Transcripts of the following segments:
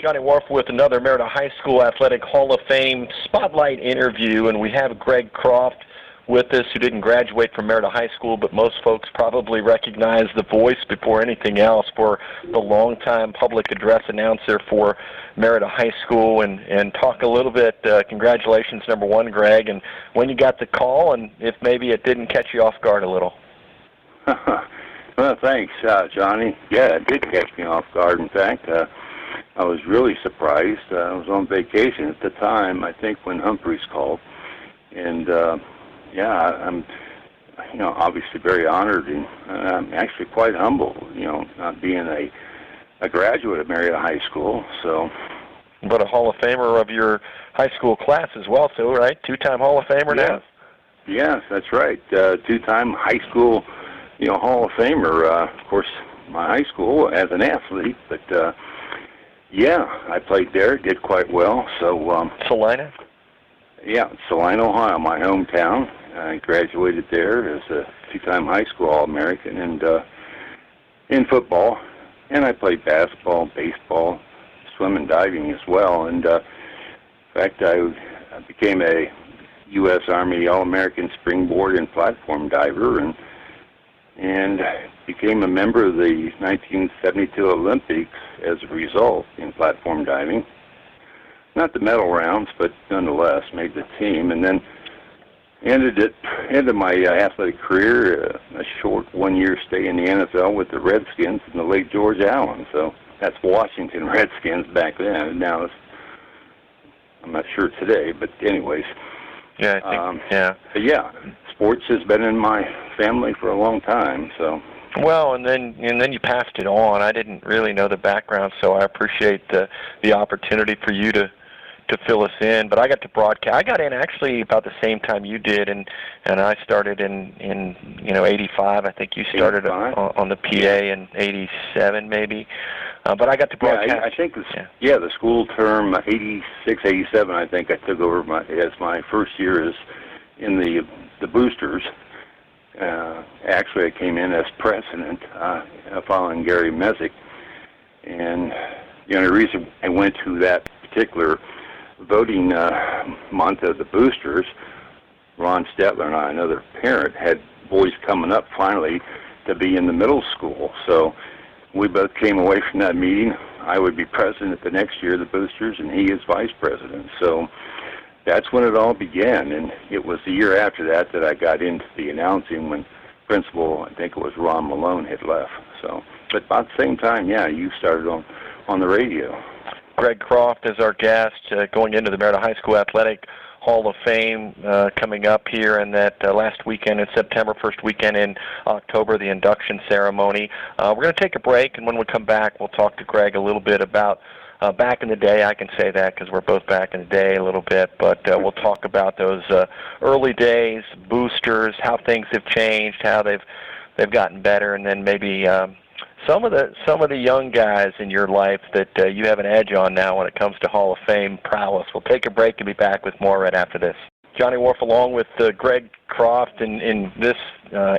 Johnny Wharff with another Marietta High School Athletic Hall of Fame Spotlight interview, and we have Greg Kroft with us, who didn't graduate from Marietta High School, but most folks probably recognize the voice before anything else for the longtime public address announcer for Marietta High School. And talk a little bit, congratulations, number one, Greg, and when you got the call, and if maybe it didn't catch you off guard a little. Well, thanks, Johnny. Yeah, it did catch me off guard. In fact, I was really surprised. I was on vacation at the time, I think, when Humphreys called. And, yeah, I'm, obviously very honored, and I'm actually quite humble, not being a graduate of Marietta High School. So, but a Hall of Famer of your high school class as well, too, right? Two-time Hall of Famer now? Yes, that's right. Two-time high school Hall of Famer, of course, my high school as an athlete, but, yeah, I played there, did quite well, so... Salina? Yeah, Salina, Ohio, my hometown. I graduated there as a two-time high school All-American and in football, and I played basketball, baseball, swim and diving as well, and, in fact, I became a U.S. Army All-American springboard and platform diver, and became a member of the 1972 Olympics as a result in platform diving. Not the medal rounds, but nonetheless made the team. And then ended my athletic career, a short one-year stay in the NFL with the Redskins and the late George Allen. So that's Washington Redskins back then. Now I'm not sure today, but anyways. Yeah, I think, yeah. But yeah, sports has been in my family for a long time, so. Well, and then you passed it on. I didn't really know the background, so I appreciate the opportunity for you to fill us in. But I got to broadcast. I got in actually about the same time you did, and I started in 85. I think you started on the PA in 87 maybe. But I got to broadcast. Yeah, I think the school term 86, 87. I think I took over as my first year as in the boosters. Actually, I came in as president following Gary Messick, and the reason I went to that particular voting month of the boosters, Ron Stetler and I, another parent, had boys coming up finally to be in the middle school. So we both came away from that meeting. I would be president the next year of the boosters, and he is vice president. So that's when it all began, and it was the year after that I got into the announcing when Principal, I think it was Ron Malone, had left. So, but about the same time, yeah, you started on the radio. Greg Kroft is our guest, going into the Marietta High School Athletic Hall of Fame coming up here, and that last weekend in September, first weekend in October, the induction ceremony. We're going to take a break, and when we come back, we'll talk to Greg a little bit about back in the day. I can say that because we're both back in the day a little bit, but we'll talk about those early days, boosters, how things have changed, how they've gotten better, and then maybe some of the young guys in your life that you have an edge on now when it comes to Hall of Fame prowess. We'll take a break and be back with more right after this. Johnny Wharff along with Greg Kroft in this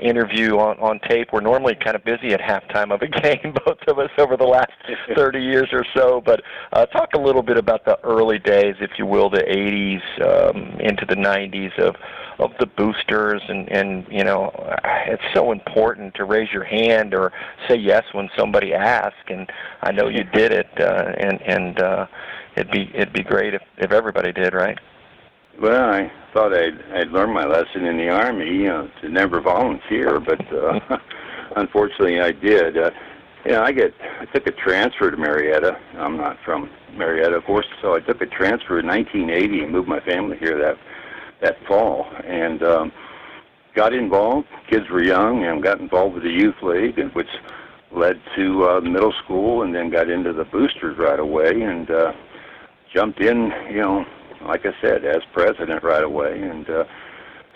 interview on tape. We're normally kind of busy at halftime of a game, both of us, over the last 30 years or so. But talk a little bit about the early days, if you will, the 80s into the 90s of the boosters. And it's so important to raise your hand or say yes when somebody asks. And I know you did it, and it'd be great if everybody did, right? Well, I thought I'd learned my lesson in the Army, to never volunteer, but unfortunately I did. I took a transfer to Marietta. I'm not from Marietta, of course, so I took a transfer in 1980 and moved my family here that fall, and got involved. Kids were young, and got involved with the youth league, which led to middle school, and then got into the boosters right away, and jumped in, like I said, as president right away, and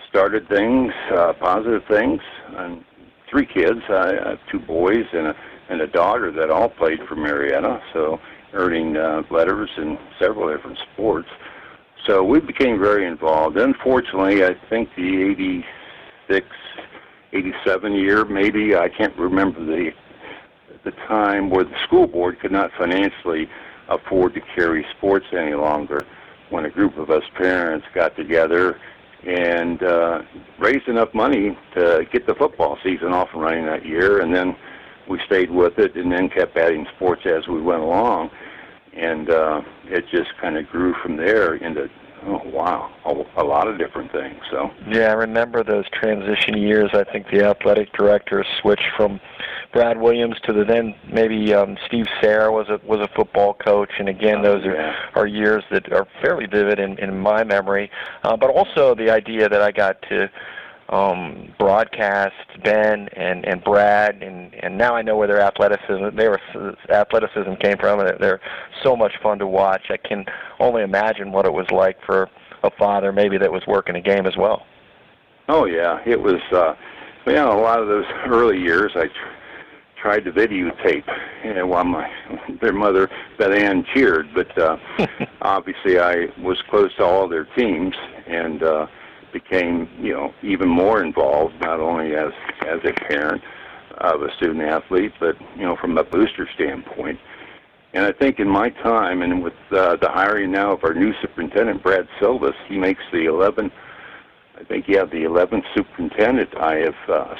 started things, positive things. And 3 kids. I have 2 boys and a daughter that all played for Marietta, so earning letters in several different sports. So we became very involved. Unfortunately, I think the 86, 87 year, maybe, I can't remember the time, where the school board could not financially afford to carry sports any longer, when a group of us parents got together and raised enough money to get the football season off and running that year, and then we stayed with it and then kept adding sports as we went along, and it just kind of grew from there into, oh, wow, a lot of different things. So yeah, I remember those transition years. I think the athletic director switched from Brad Williams to the then maybe Steve Sayre was a football coach, and again, those are years that are fairly vivid in my memory. But also the idea that I got to broadcast Ben and Brad, and now I know where their athleticism came from, and they're so much fun to watch. I can only imagine what it was like for a father maybe that was working a game as well. Oh yeah, it was. A lot of those early years, I tried to videotape, while their mother Beth Ann cheered, but obviously I was close to all their teams and became, even more involved, not only as a parent of a student athlete, but from a booster standpoint. And I think in my time, and with the hiring now of our new superintendent, Brad Silvas, he makes the 11th superintendent I have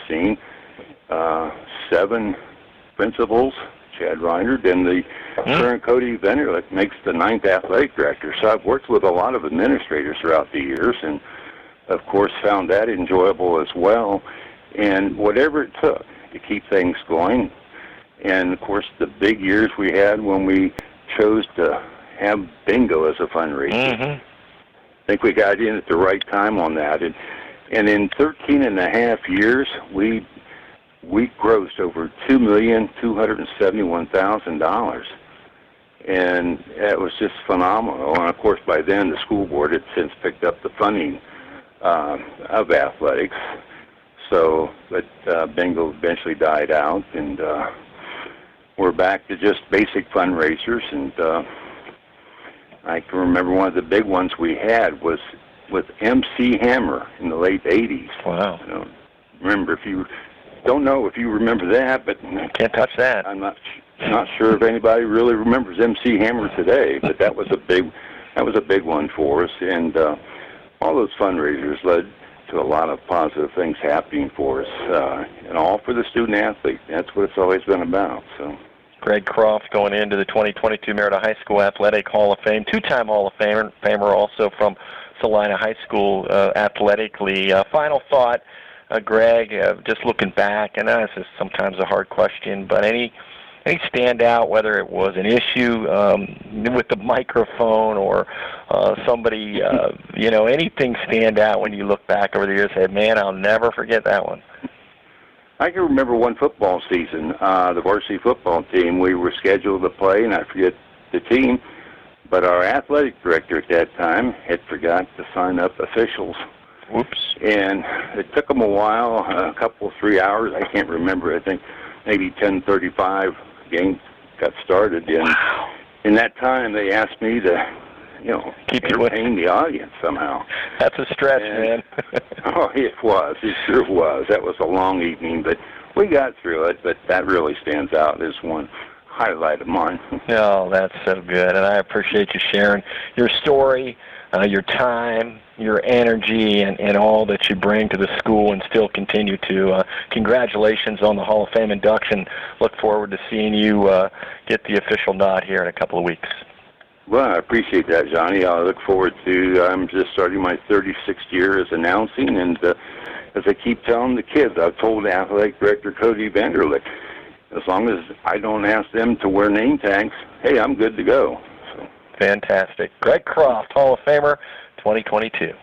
seen. 7 principals, Chad Reinert, and the current Cody Venderlich makes the 9th athletic director. So I've worked with a lot of administrators throughout the years, and of course found that enjoyable as well. And whatever it took to keep things going. And of course the big years we had when we chose to have bingo as a fundraiser. I think we got in at the right time on that. And in 13 and a half years, we grossed over $2,271,000. And it was just phenomenal. And of course by then the school board had since picked up the funding of athletics. So, but bingo eventually died out, and we're back to just basic fundraisers. And I can remember one of the big ones we had was with MC Hammer in the late 80s. Wow. Don't know if you remember that, but can't touch that. I'm not sure if anybody really remembers MC Hammer today, but that was a big one for us, and all those fundraisers led to a lot of positive things happening for us, and all for the student athlete. That's what it's always been about. So, Greg Kroft going into the 2022 Marietta High School Athletic Hall of Fame, 2-time Hall of Famer also from Salina High School athletically. Final thought, Greg, just looking back, and this is sometimes a hard question, but any standout, whether it was an issue with the microphone or somebody, anything stand out when you look back over the years and say, man, I'll never forget that one? I can remember one football season, the varsity football team, we were scheduled to play, and I forget the team, but our athletic director at that time had forgot to sign up officials. Whoops. And it took them a while, a couple, 3 hours, I can't remember, I think maybe 10:35 game got started, and in that time they asked me to, entertain the audience somehow. That's a stretch, man. Oh, it sure was. That was a long evening, but we got through it, but that really stands out as one highlight of mine. Oh, that's so good, and I appreciate you sharing your story, your time, your energy, and all that you bring to the school and still continue to. Congratulations on the Hall of Fame induction. Look forward to seeing you get the official nod here in a couple of weeks. Well, I appreciate that, Johnny. I look forward to, I'm just starting my 36th year as announcing, and as I keep telling the kids, I've told Athletic Director Cody Vanderlick, as long as I don't ask them to wear name tags, hey, I'm good to go. So. Fantastic. Greg Kroft, Hall of Famer, 2022.